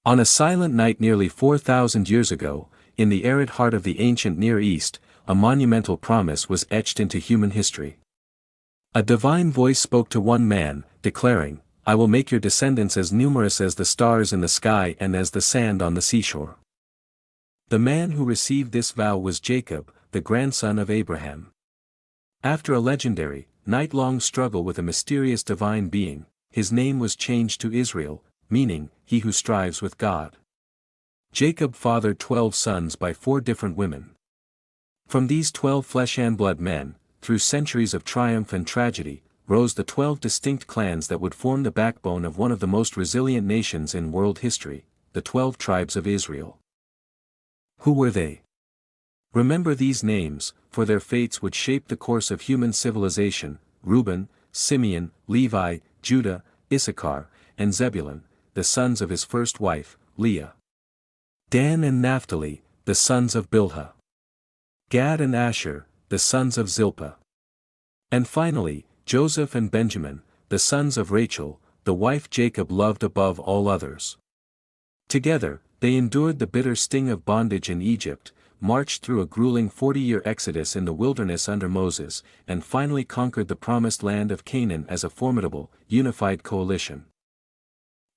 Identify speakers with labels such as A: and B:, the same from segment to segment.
A: On a silent night nearly 4,000 years ago, in the arid heart of the ancient Near East, a monumental promise was etched into human history. A divine voice spoke to one man, declaring, "I will make your descendants as numerous as the stars in the sky and as the sand on the seashore." The man who received this vow was Jacob, the grandson of Abraham. After a legendary, night-long struggle with a mysterious divine being, his name was changed to Israel, meaning, he who strives with God. Jacob fathered 12 sons by 4 different women. From these 12 flesh and blood men, through centuries of triumph and tragedy, rose the 12 distinct clans that would form the backbone of one of the most resilient nations in world history, the 12 tribes of Israel. Who were they? Remember these names, for their fates would shape the course of human civilization: Reuben, Simeon, Levi, Judah, Issachar, and Zebulun, the sons of his first wife, Leah. Dan and Naphtali, the sons of Bilhah. Gad and Asher, the sons of Zilpah. And finally, Joseph and Benjamin, the sons of Rachel, the wife Jacob loved above all others. Together, they endured the bitter sting of bondage in Egypt, marched through a grueling 40-year exodus in the wilderness under Moses, and finally conquered the promised land of Canaan as a formidable, unified coalition.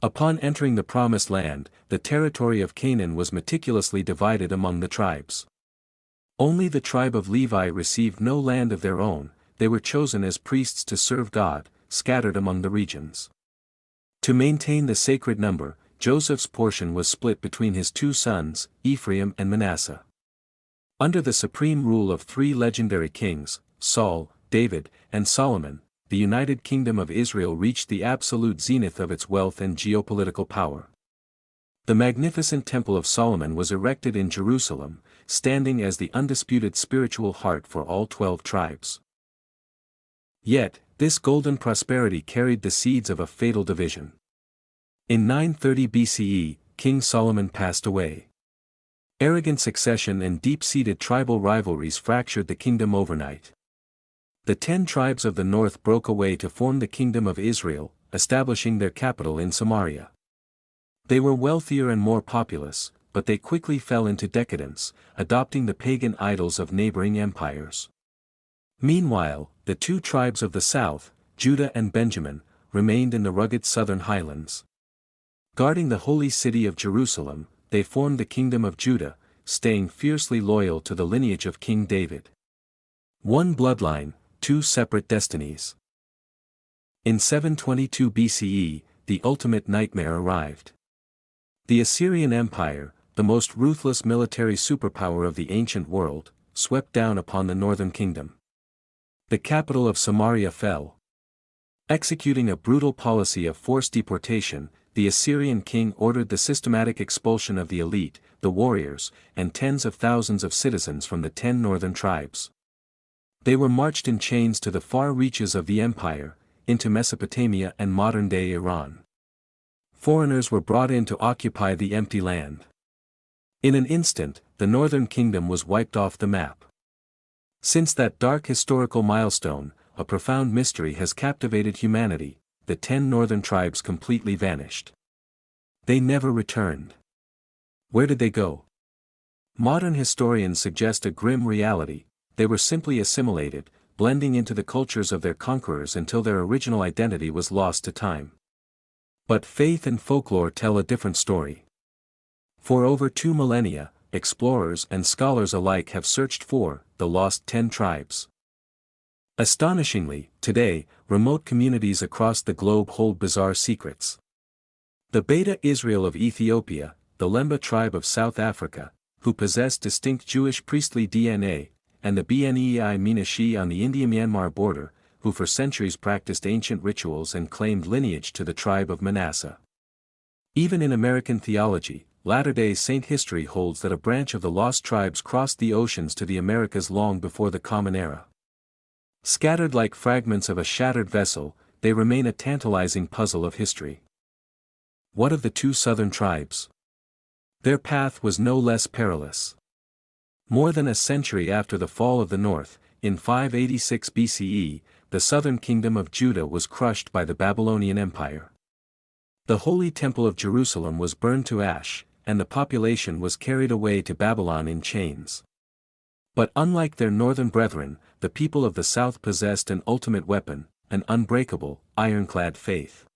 A: Upon entering the promised land, the territory of Canaan was meticulously divided among the tribes. Only the tribe of Levi received no land of their own. They were chosen as priests to serve God, scattered among the regions. To maintain the sacred number, Joseph's portion was split between his 2 sons, Ephraim and Manasseh. Under the supreme rule of 3 legendary kings, Saul, David, and Solomon, the United Kingdom of Israel reached the absolute zenith of its wealth and geopolitical power. The magnificent Temple of Solomon was erected in Jerusalem, standing as the undisputed spiritual heart for all 12 tribes. Yet, this golden prosperity carried the seeds of a fatal division. In 930 BCE, King Solomon passed away. Arrogant succession and deep-seated tribal rivalries fractured the kingdom overnight. The 10 tribes of the north broke away to form the Kingdom of Israel, establishing their capital in Samaria. They were wealthier and more populous, but they quickly fell into decadence, adopting the pagan idols of neighboring empires. Meanwhile, the 2 tribes of the south, Judah and Benjamin, remained in the rugged southern highlands. Guarding the holy city of Jerusalem, they formed the Kingdom of Judah, staying fiercely loyal to the lineage of King David. One bloodline, 2 separate destinies. In 722 BCE, the ultimate nightmare arrived. The Assyrian Empire, the most ruthless military superpower of the ancient world, swept down upon the northern kingdom. The capital of Samaria fell. Executing a brutal policy of forced deportation, the Assyrian king ordered the systematic expulsion of the elite, the warriors, and tens of thousands of citizens from the 10 northern tribes. They were marched in chains to the far reaches of the empire, into Mesopotamia and modern-day Iran. Foreigners were brought in to occupy the empty land. In an instant, the northern kingdom was wiped off the map. Since that dark historical milestone, a profound mystery has captivated humanity: the 10 northern tribes completely vanished. They never returned. Where did they go? Modern historians suggest a grim reality: they were simply assimilated, blending into the cultures of their conquerors until their original identity was lost to time. But faith and folklore tell a different story. For over 2 millennia, explorers and scholars alike have searched for the lost 10 tribes. Astonishingly, today, remote communities across the globe hold bizarre secrets. The Beta Israel of Ethiopia, the Lemba tribe of South Africa, who possess distinct Jewish priestly DNA, and the Bnei Minashi on the India-Myanmar border, who for centuries practiced ancient rituals and claimed lineage to the tribe of Manasseh. Even in American theology, Latter-day Saint history holds that a branch of the lost tribes crossed the oceans to the Americas long before the Common Era. Scattered like fragments of a shattered vessel, they remain a tantalizing puzzle of history. What of the 2 southern tribes? Their path was no less perilous. More than a century after the fall of the north, in 586 BCE, the southern kingdom of Judah was crushed by the Babylonian Empire. The Holy Temple of Jerusalem was burned to ash, and the population was carried away to Babylon in chains. But unlike their northern brethren, the people of the south possessed an ultimate weapon, an unbreakable, ironclad faith.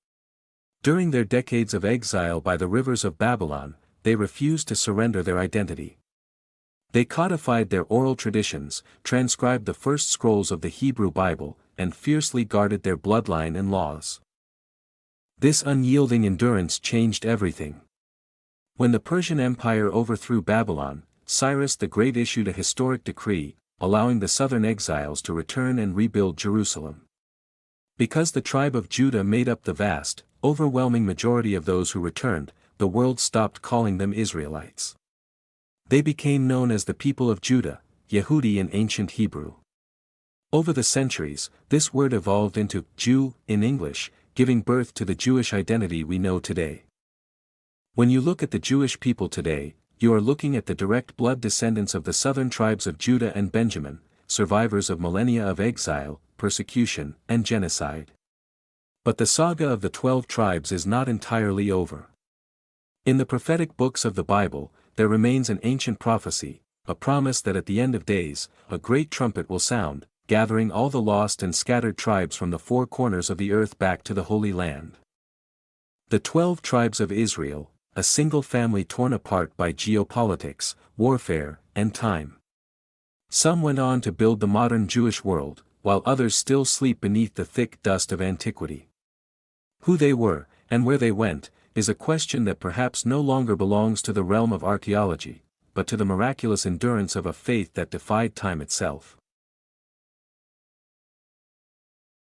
A: During their decades of exile by the rivers of Babylon, they refused to surrender their identity. They codified their oral traditions, transcribed the first scrolls of the Hebrew Bible, and fiercely guarded their bloodline and laws. This unyielding endurance changed everything. When the Persian Empire overthrew Babylon, Cyrus the Great issued a historic decree, allowing the southern exiles to return and rebuild Jerusalem. Because the tribe of Judah made up the vast, overwhelming majority of those who returned, the world stopped calling them Israelites. They became known as the people of Judah, Yehudi in ancient Hebrew. Over the centuries, this word evolved into Jew in English, giving birth to the Jewish identity we know today. When you look at the Jewish people today, you are looking at the direct blood descendants of the southern tribes of Judah and Benjamin, survivors of millennia of exile, persecution, and genocide. But the saga of the 12 tribes is not entirely over. In the prophetic books of the Bible, there remains an ancient prophecy, a promise that at the end of days, a great trumpet will sound, gathering all the lost and scattered tribes from the four corners of the earth back to the Holy Land. The 12 tribes of Israel, a single family torn apart by geopolitics, warfare, and time. Some went on to build the modern Jewish world, while others still sleep beneath the thick dust of antiquity. Who they were, and where they went, is a question that perhaps no longer belongs to the realm of archaeology, but to the miraculous endurance of a faith that defied time itself.